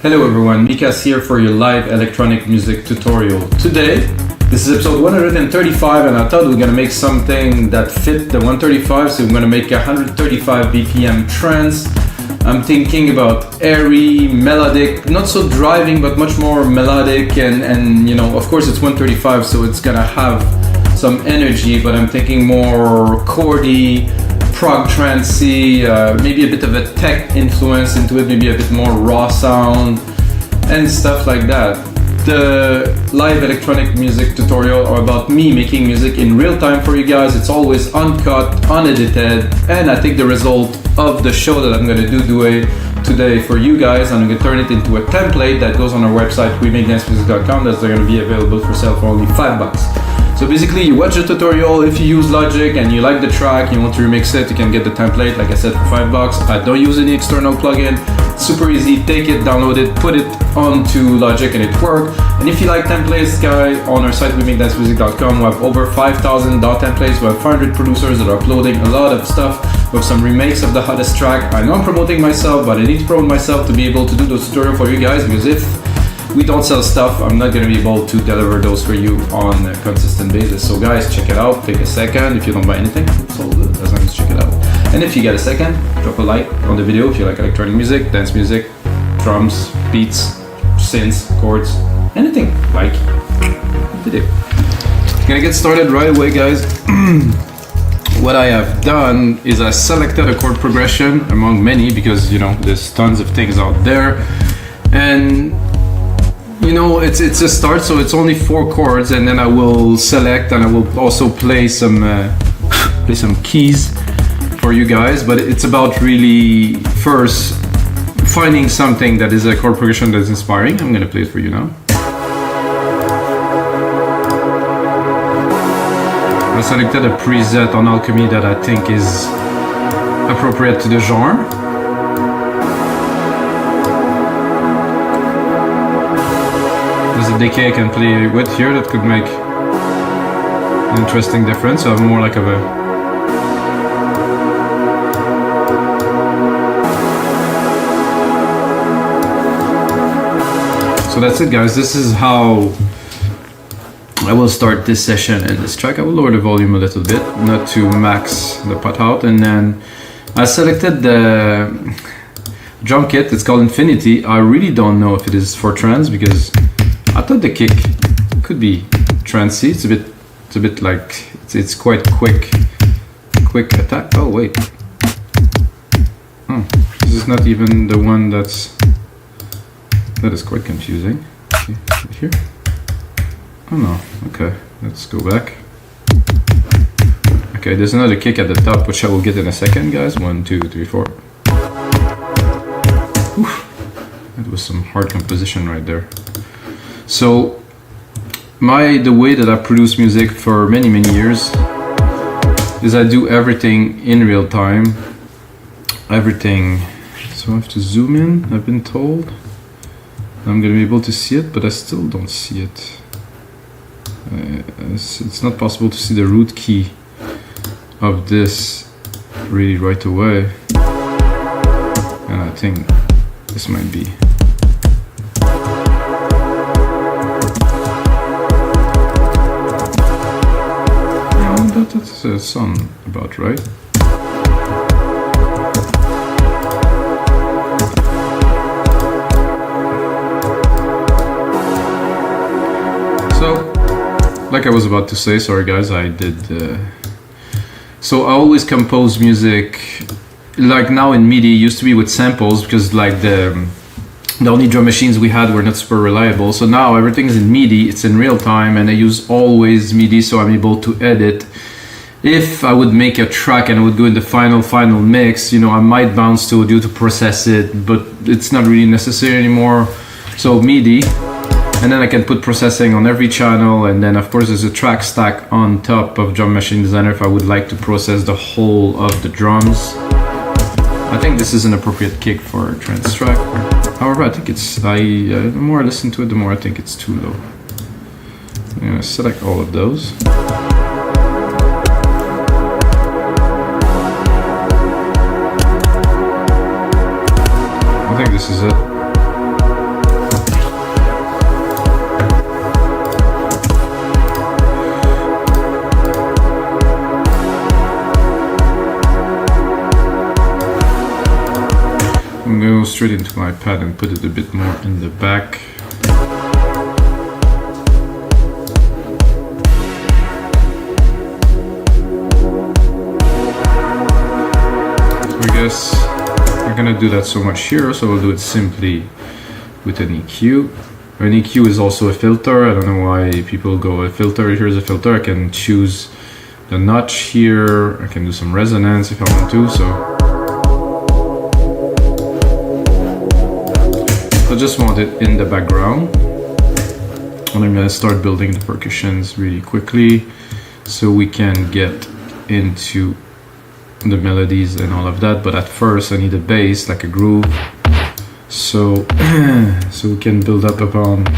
Hello everyone, Mikas here for your live electronic music tutorial. Today, this is episode 135 and I thought we were gonna make something that fit the 135, so we're gonna make 135 BPM trance. I'm thinking about airy, melodic, not so driving but much more melodic and you know, of course it's 135 so it's gonna have some energy, but I'm thinking more chordy, prog trancey, maybe a bit of a tech influence into it, maybe a bit more raw sound and stuff like that. The live electronic music tutorial are about me making music in real time for you guys. It's always uncut, unedited, and I think the result of the show that I'm gonna do today for you guys, I'm gonna turn it into a template that goes on our website, rhythmicdancemusic.com, that's gonna be available for sale for only $5. So basically you watch the tutorial, if you use Logic and you like the track, you want to remix it, you can get the template, like I said, for $5. I don't use any external plugin, it's super easy, take it, download it, put it onto Logic and it works. And if you like templates, guys, on our site, rhythmicdancemusic.com, we have over 5,000 DAW templates, we have 500 producers that are uploading a lot of stuff, with some remakes of the hottest track. I know I'm promoting myself, but I need to promote myself to be able to do those tutorials for you guys, because if we don't sell stuff, I'm not going to be able to deliver those for you on a consistent basis. So guys, check it out, take a second. If you don't buy anything, it's all good, as long as you check it out. And if you get a second, drop a like on the video if you like electronic music, dance music, drums, beats, synths, chords, anything like video. Gonna get started right away, guys. What I have done is I selected a chord progression among many, because you know there's tons of things out there, and you know it's a start, so it's only 4 chords, and then I will select and I will also play some keys for you guys. But it's about really first finding something that is a chord progression that's inspiring. I'm gonna play it for you now. I selected a preset on Alchemy that I think is appropriate to the genre. There's a decay I can play with here that could make an interesting difference. So I have more like of a So that's it, guys. This is how I will start this session and this track. I will lower the volume a little bit, not to max the pot out, and then I selected the drum kit. It's called Infinity. I really don't know if it is for trance, because I thought the kick could be trancey. It's a bit like it's quite quick attack. Oh wait, this is not even the one that is quite confusing. See, right here. Oh no, okay, let's go back. Okay, there's another kick at the top, which I will get in a second, guys. 1, 2, 3, 4. Oof. That was some hard composition right there. So, the way that I produce music for many years is I do everything in real time. Everything. So I have to zoom in, I've been told. I'm gonna be able to see it, but I still don't see it. It's not possible to see the root key of this really right away, and I think this might be. Yeah, that's sound about right. So, like I was about to say, sorry guys, I did. So I always compose music, like now in MIDI, used to be with samples, because like the only drum machines we had were not super reliable. So now everything is in MIDI, it's in real time, and I use always MIDI, so I'm able to edit. If I would make a track and I would go in the final mix, you know, I might bounce to audio to process it, but it's not really necessary anymore. So MIDI. And then I can put processing on every channel, and then of course there's a track stack on top of Drum Machine Designer if I would like to process the whole of the drums. I think this is an appropriate kick for a trance track. However, I think the more I listen to it, the more I think it's too low. I'm gonna select all of those. I think this is it. straight into my pad and put it a bit more in the back. So I guess I'm gonna do that so much here, so we'll do it simply with an EQ. An EQ is also a filter. I don't know why people go a filter. Here's a filter. I can choose the notch here. I can do some resonance if I want to. So I just want it in the background. And I'm gonna start building the percussions really quickly so we can get into the melodies and all of that. But at first I need a bass, like a groove. So we can build up upon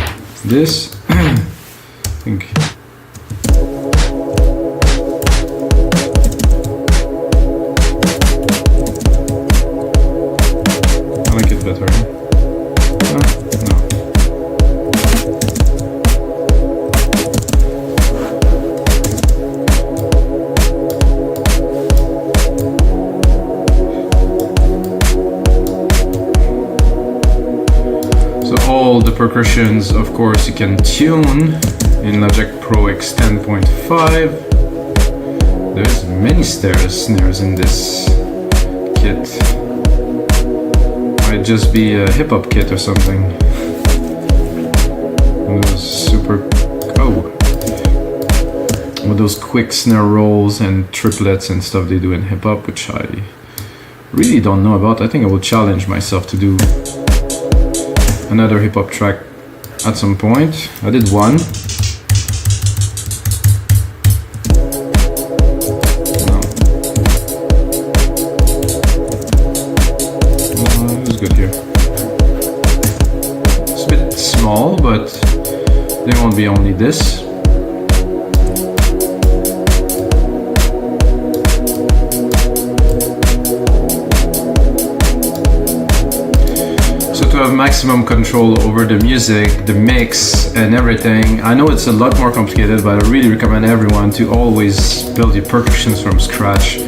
this. I think I like it better. No. All the percussions, of course, you can tune in Logic Pro X 10.5. There's many snares in this kit. Might just be a hip-hop kit or something. And those super... oh! With those quick snare rolls and triplets and stuff they do in hip-hop, which I really don't know about. I think I will challenge myself to do another hip-hop track at some point. I did one. No, it was good here. It's a bit small, but there won't be only this. To have maximum control over the music, the mix and everything. I know it's a lot more complicated, but I really recommend everyone to always build your percussions from scratch.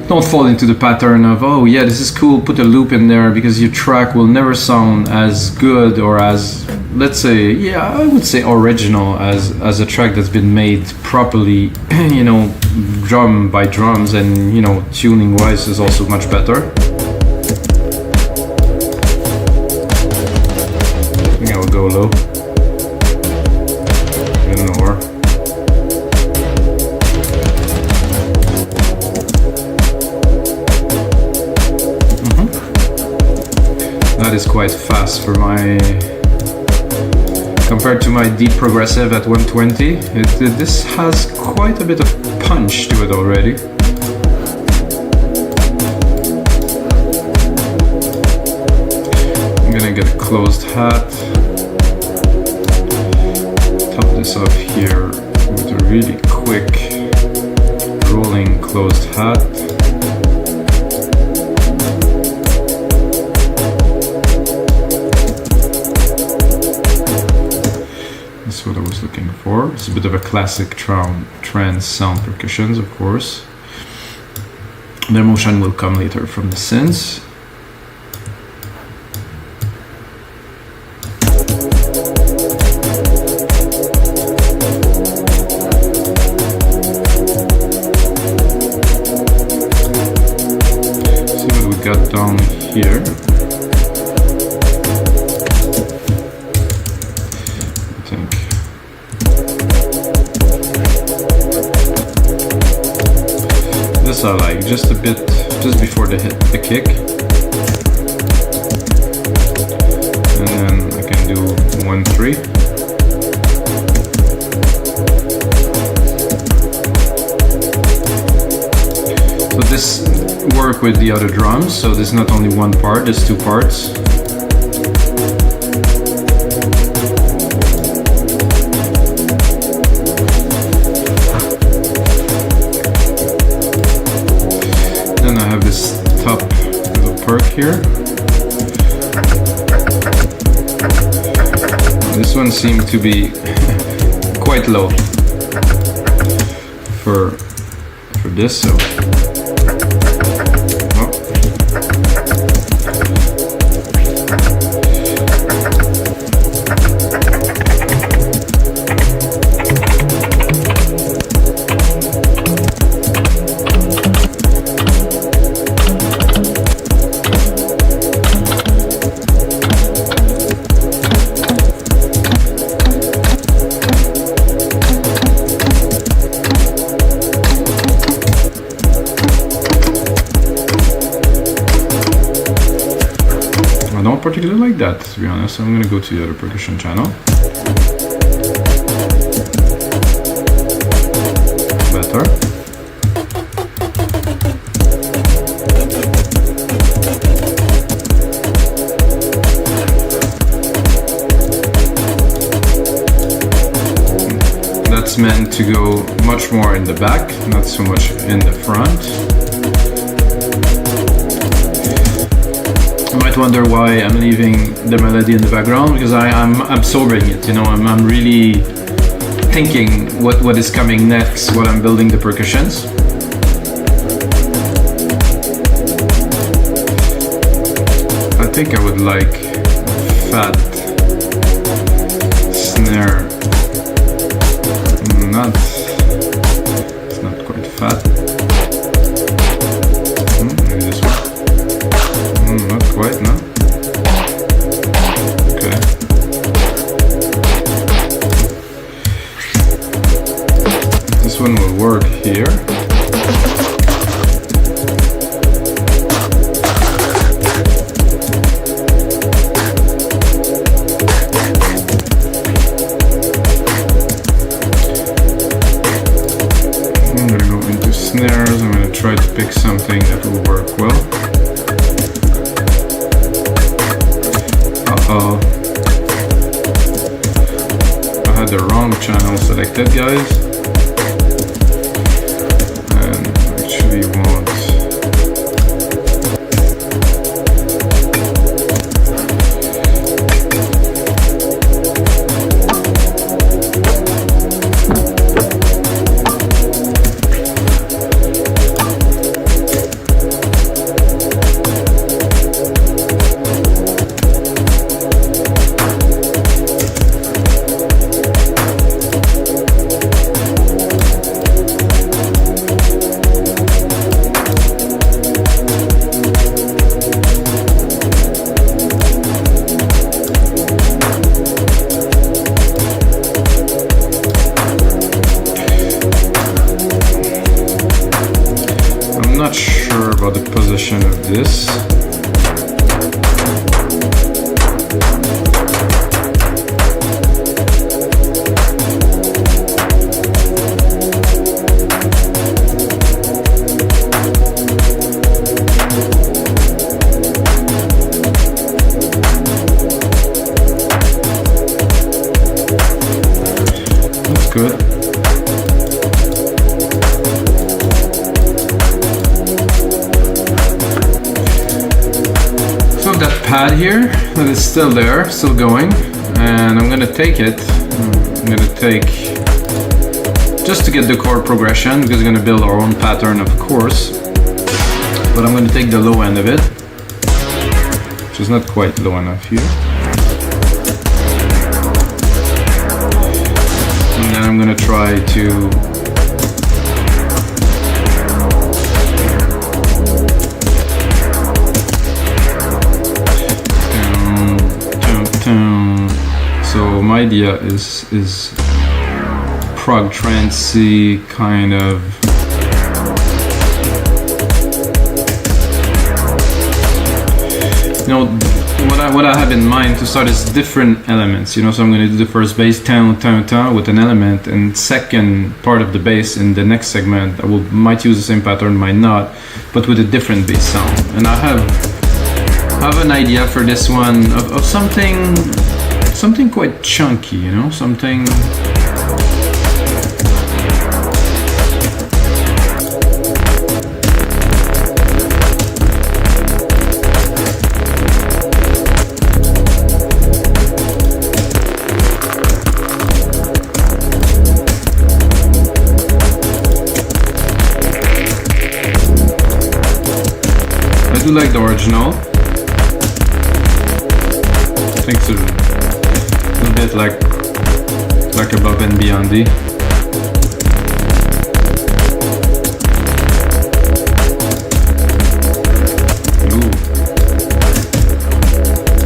Don't fall into the pattern of, oh yeah, this is cool, put a loop in there, because your track will never sound as good or as, let's say, yeah, I would say original as a track that's been made properly, you know, drum by drums, and you know, tuning wise is also much better. Go low, and lower. That is quite fast for my, compared to my deep progressive at 120. This has quite a bit of punch to it already. I'm gonna get a closed hat. Top this off here with a really quick rolling closed hat. That's what I was looking for. It's a bit of a classic trance sound percussions, of course. The emotion will come later from the synths. Got down here. I think this I like, just a bit, just before the kick, and then I can do 1-3. So this work with the other drums, so there's not only one part, there's two parts. Then I have this top little perk here. This one seemed to be quite low for this, so particularly like that, to be honest. So I'm gonna go to the other percussion channel. Better. That's meant to go much more in the back, not so much in the front. You might wonder why I'm leaving the melody in the background, because I'm absorbing it, you know, I'm really thinking what is coming next while I'm building the percussions. I think I would like fat snare. It's not quite fat. Maybe this one. Not quite, no? Okay. This one will work here. Snares. I'm going to try to pick something that will work well. Uh-oh. I had the wrong channel selected, guys. And actually want... The position of this. That's good. That pad here that is still there, still going, and I'm gonna take it. I'm gonna take, just to get the chord progression, because we're gonna build our own pattern, of course, but I'm gonna take the low end of it, which is not quite low enough here, and then I'm gonna try to so my idea is prog trancey kind of you know what I have in mind to start is different elements, you know, so I'm going to do the first bass with an element, and second part of the bass in the next segment I might use the same pattern, might not, but with a different bass sound. And I have an idea for this one of something quite chunky, you know, something I do like the original. I think it's a little bit like Above and Beyond. Ooh.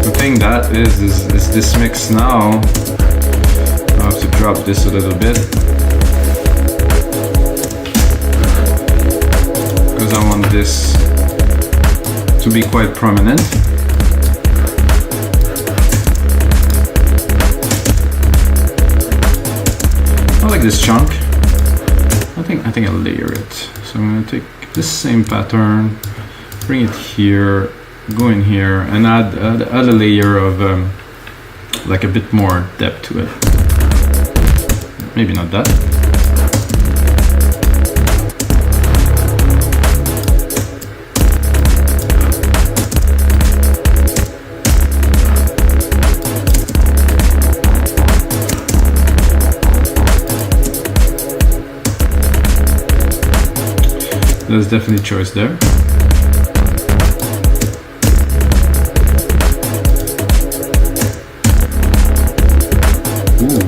The thing that is this mix now. I have to drop this a little bit because I want this to be quite prominent. this chunk. I think I'll layer it. So I'm gonna take this same pattern, bring it here, go in here, and add a layer of like a bit more depth to it. Maybe not that. There's definitely choice there. Ooh.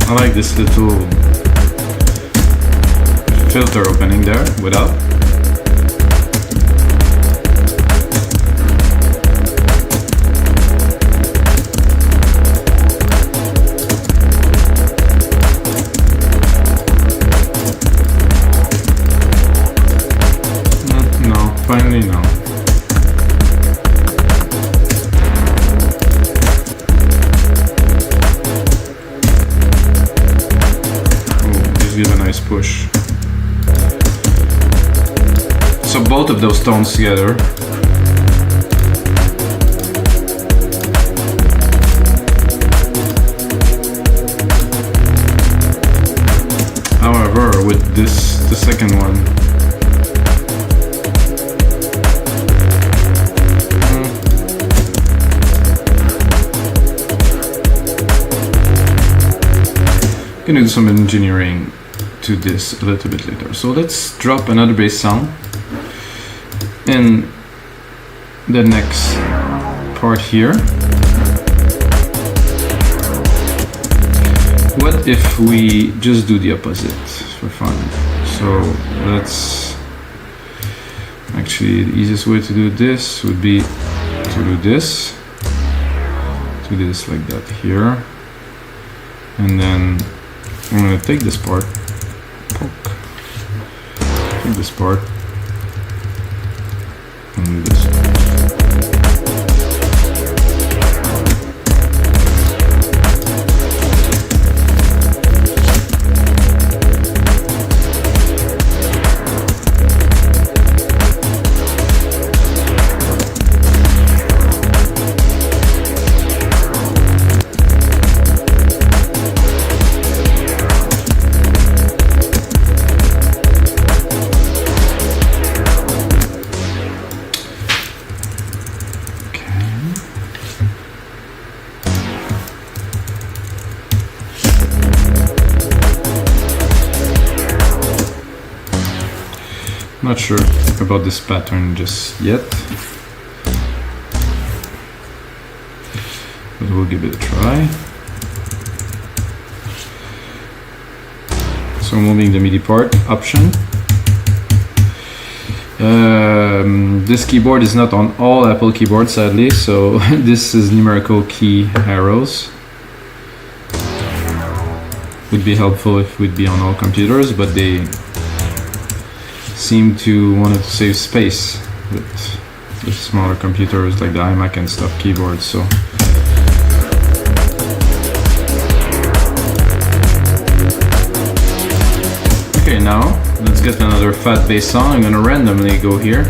I like this little filter opening there without. Finally, no. Oh, just give a nice push. So both of those tones together. However, with this, the second one, gonna do some engineering to this a little bit later. So let's drop another bass sound in the next part here. What if we just do the opposite for fun? So let's actually, the easiest way to do this would be to do this like that here, and then I'm going to take this part, take this part, and do this. Not sure about this pattern just yet, but we'll give it a try. So moving the MIDI part option. This keyboard is not on all Apple keyboards, sadly, so this is numerical key arrows. Would be helpful if it would be on all computers, but they seem to want to save space with smaller computers like the iMac and stuff keyboards. So okay, now let's get another fat bass song. I'm gonna randomly go here.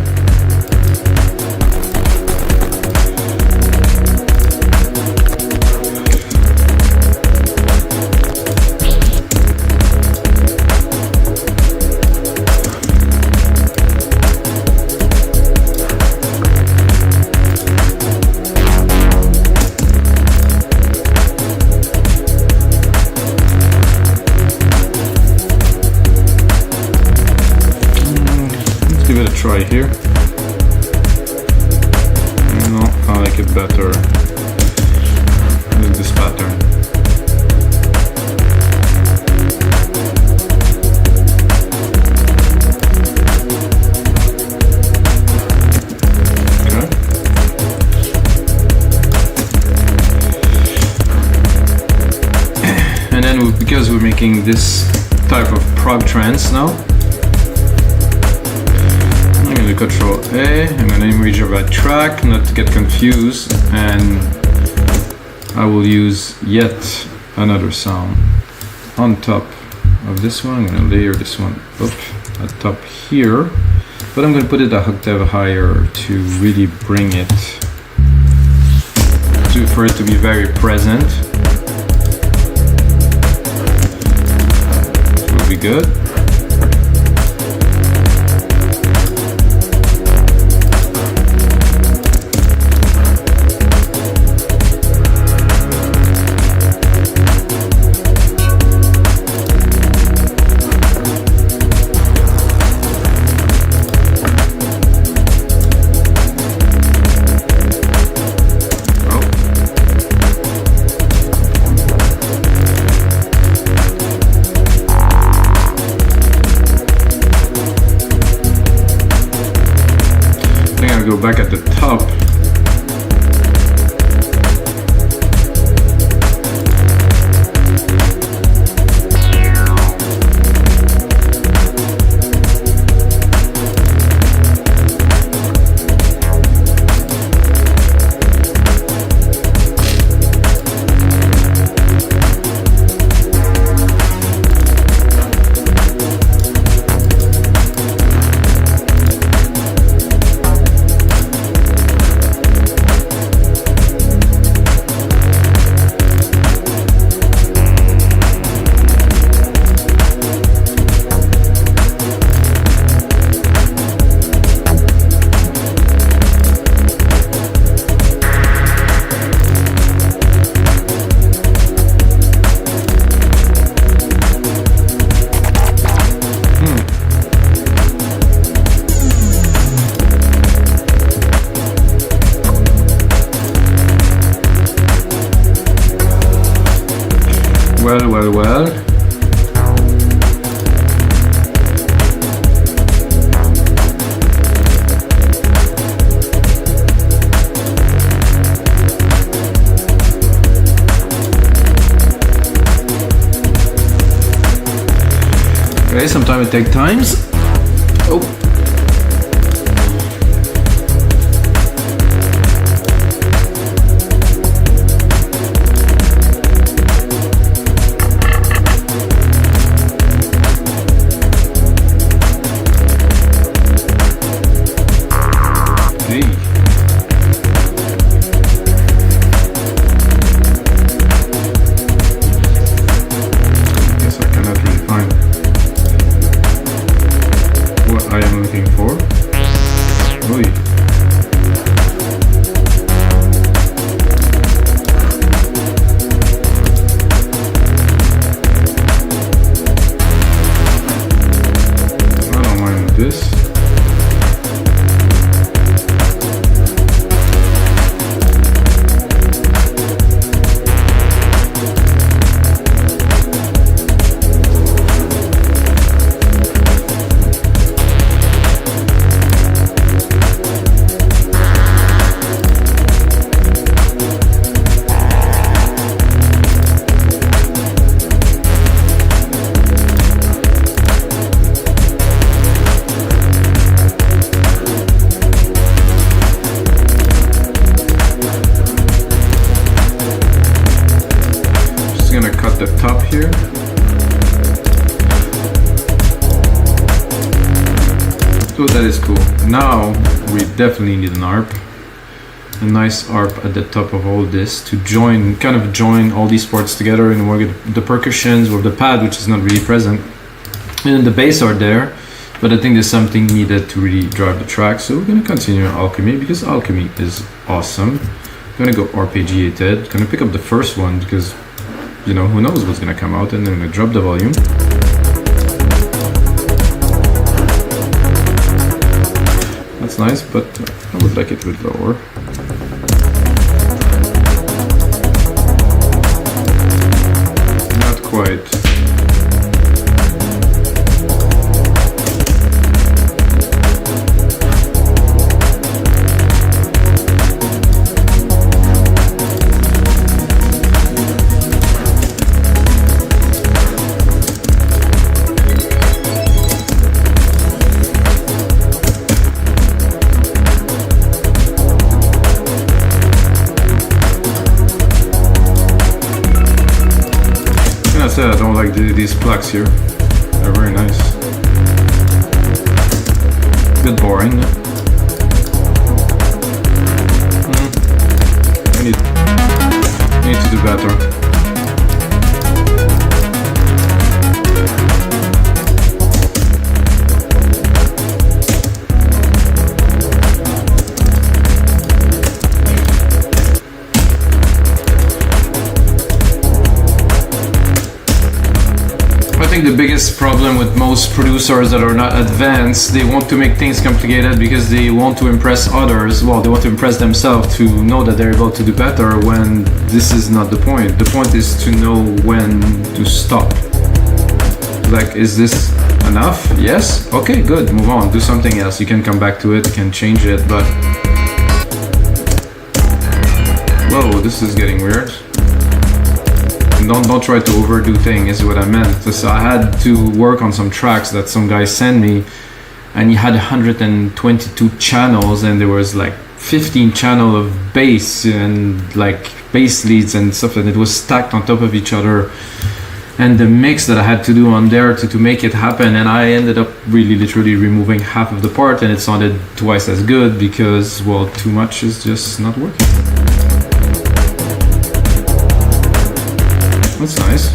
Give it a try here. No, I like it better with this pattern. Okay. And then because we're making this type of prog trance now, I'm going to Control A, I'm going to image by track, not to get confused, and I will use yet another sound. on top of this one. I'm going to layer this one up at top here, but I'm going to put it a octave higher to really bring it for it to be very present. This will be good. Go back at the top. Well. Okay, sometimes it takes times. Oh. The top here. So that is cool. Now we definitely need an arp, a nice arp at the top of all this to join, kind of join all these parts together and work the percussions with the pad, which is not really present, and the bass are there, but I think there's something needed to really drive the track. So we're gonna continue Alchemy because Alchemy is awesome. I'm gonna go Arpeggiated. Gonna pick up the first one because, you know, who knows what's gonna come out, and then I'm gonna drop the volume. That's nice, but I would like it with lower. Not quite. that's it. I don't like these plugs here. They're very nice. Bit boring. I need to do better. I think the biggest problem with most producers that are not advanced, they want to make things complicated because they want to impress others. Well, they want to impress themselves to know that they're able to do better, when this is not the point. The point is to know when to stop. Like, is this enough? Yes? Okay, good, move on, do something else. You can come back to it, you can change it, but... Whoa, this is getting weird. Don't try to overdo things, is what I meant. So I had to work on some tracks that some guy sent me, and he had 122 channels, and there was like 15 channel of bass and like bass leads and stuff, and it was stacked on top of each other. And the mix that I had to do on there to make it happen, and I ended up really literally removing half of the part, and it sounded twice as good because, well, too much is just not working. That's nice.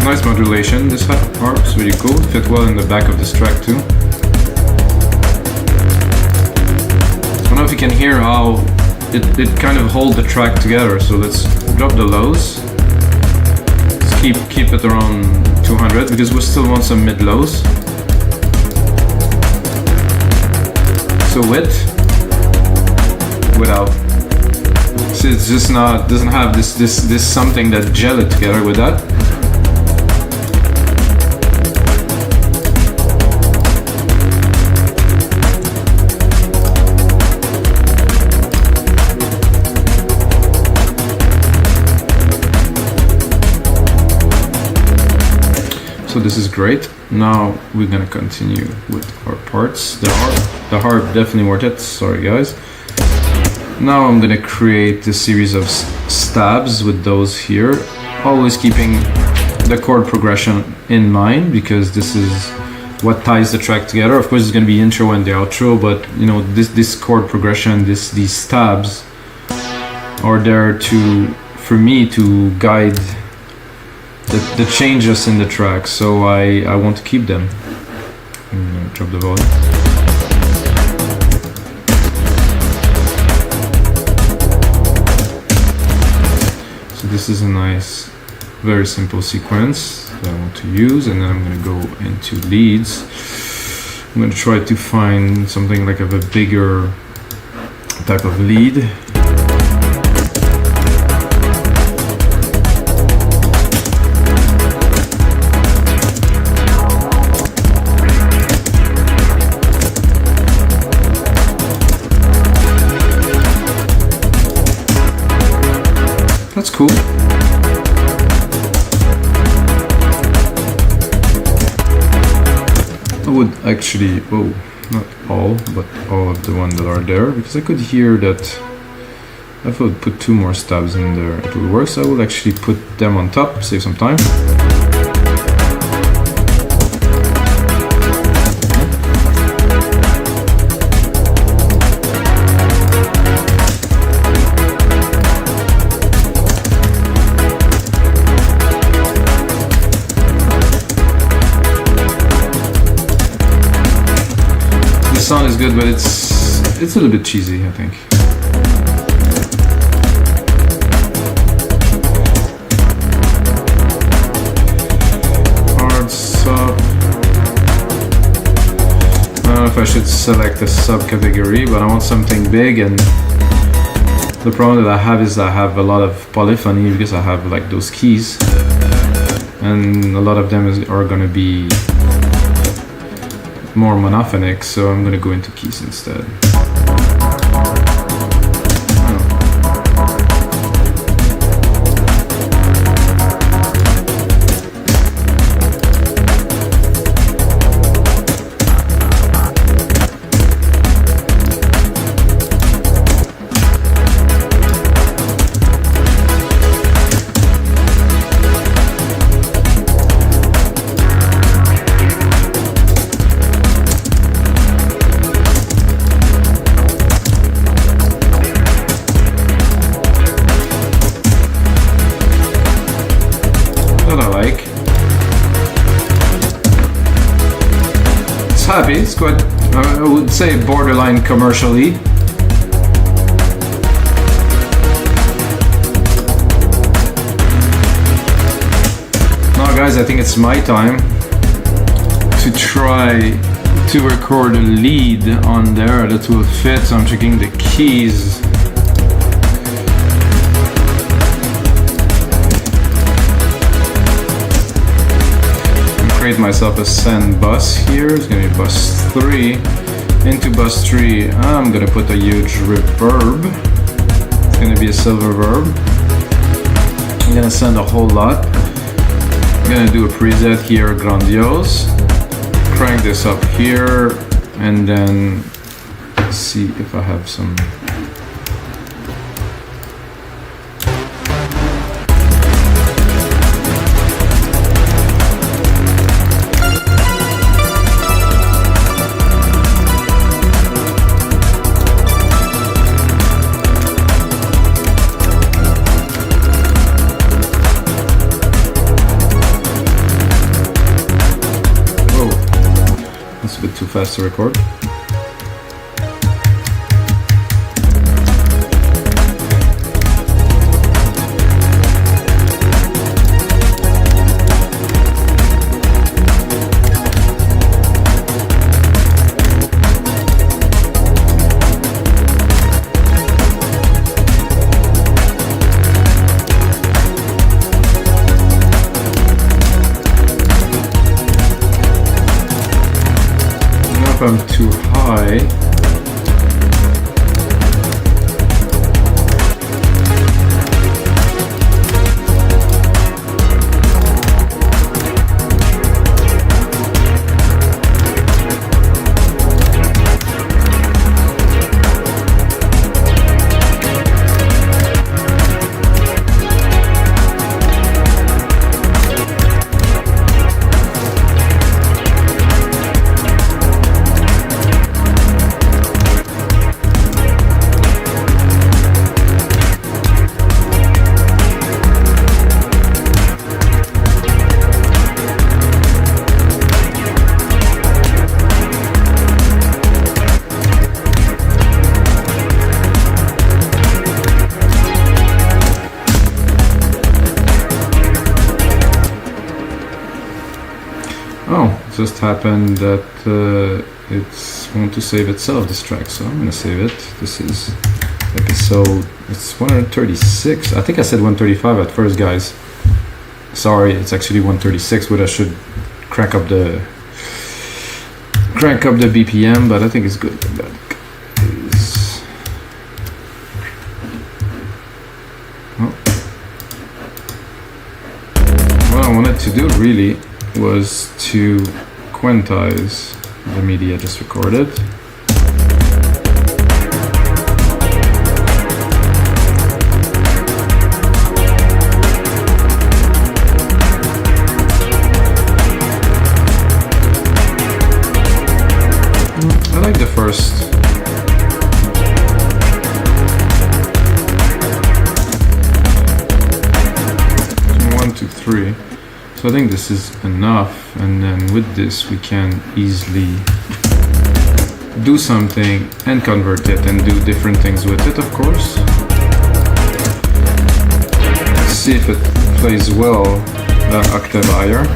Nice modulation. This harp's really cool. Fit well in the back of this track too. I don't know if you can hear how it kind of holds the track together. So let's drop the lows. Let's keep it around 200 because we still want some mid lows. So with, without. So it's just not, doesn't have this something that gel it together with that. So this is great. Now we're gonna continue with our parts. The harp definitely worth it. Sorry guys. Now I'm gonna create a series of stabs with those here, always keeping the chord progression in mind because this is what ties the track together. Of course, it's gonna be intro and the outro, but you know this chord progression, these stabs are there for me to guide the changes in the track, so I want to keep them. I'm gonna drop the volume. So this is a nice, very simple sequence that I want to use, and then I'm gonna go into leads. I'm gonna try to find something like of a bigger type of lead. That's cool. I would actually, oh, not all, but all of the ones that are there, because I could hear that if I would put 2 more stabs in there, it would work. So I will actually put them on top, save some time. The sound is good, but it's a little bit cheesy, I think. Hard sub. I don't know if I should select a subcategory, but I want something big, and the problem that I have is I have a lot of polyphony because I have like those keys, and a lot of them are gonna be more monophonic, so I'm gonna go into keys instead. say borderline commercially. Now guys, I think it's my time to try to record a lead on there that will fit, so I'm checking the keys. Create myself a send bus here. It's gonna be bus 3. Into bus 3, I'm gonna put a huge reverb. It's gonna be a silver verb. I'm gonna send a whole lot. I'm gonna do a preset here, grandiose. Crank this up here, and then see if I have some. A bit too fast to record. If I'm too high, just happened that it's want to save itself, this track, so I'm gonna save it. This is episode, it's 136. I think I said 135 at first, guys. Sorry, it's actually 136, but I should crank up the BPM, but I think it's good. That is, oh. What I wanted to do really was to quantize the MIDI I just recorded. I like the first. 1, 2, 3. So I think this is enough, and then with this we can easily do something and convert it and do different things with it, of course. Let's see if it plays well that octave higher.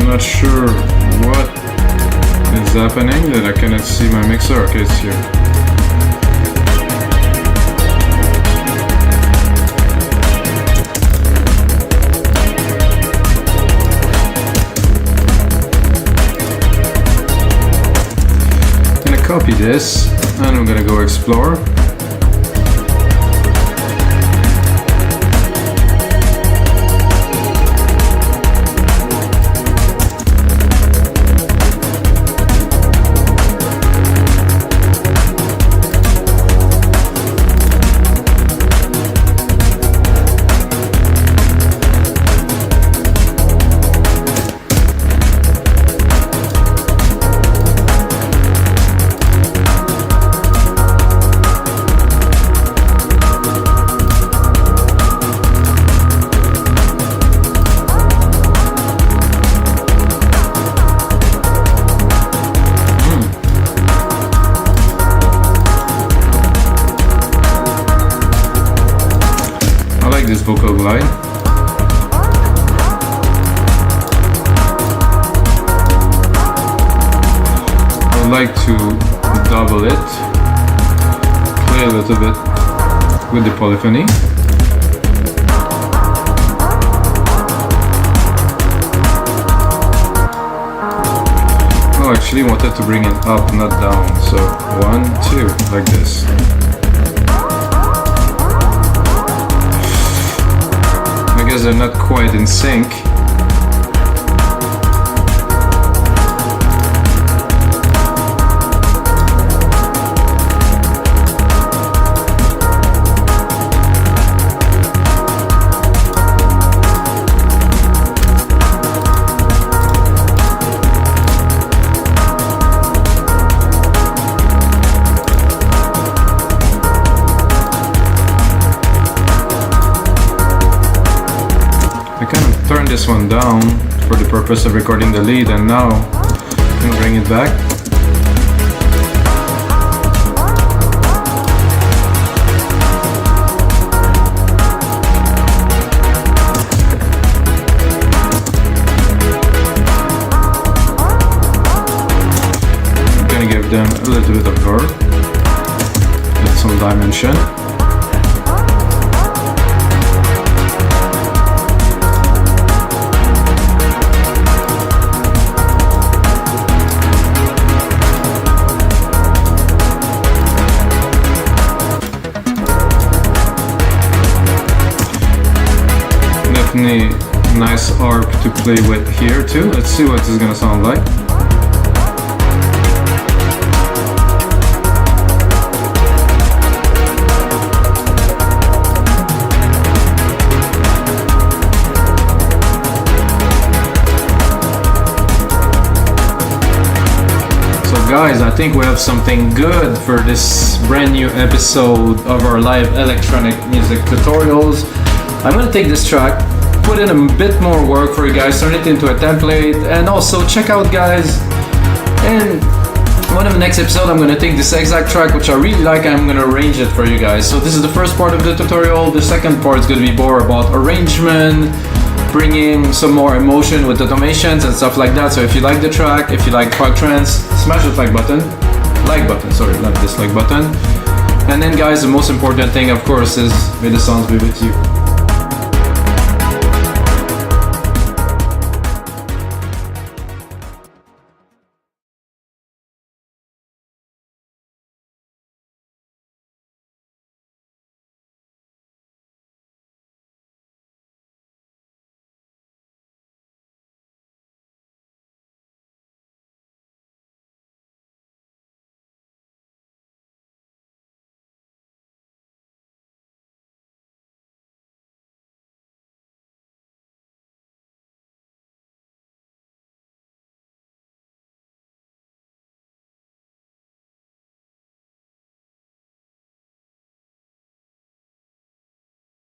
Not sure what is happening, that I cannot see my mixer. Okay, it's here. I'm gonna copy this and I'm gonna go explore. like to double it, play a little bit with the polyphony. Oh, actually wanted to bring it up, not down. So 1, 2, like this. I guess they're not quite in sync. Turn this one down for the purpose of recording the lead, and now I'm gonna bring it back. I'm gonna give them a little bit of verb with some dimension. Nice arp to play with here too. Let's see what this is gonna sound like. So guys, I think we have something good for this brand new episode of our live electronic music tutorials. I'm gonna take this track, put in a bit more work for you guys, turn it into a template, and also check out, guys, in one of the next episodes I'm going to take this exact track which I really like and I'm going to arrange it for you guys. So this is the first part of the tutorial. The second part is going to be more about arrangement, bringing some more emotion with automations and stuff like that. So if you like the track, if you like prog trance, smash the like button, sorry, not dislike button. And then guys, the most important thing of course is may the sounds be with you.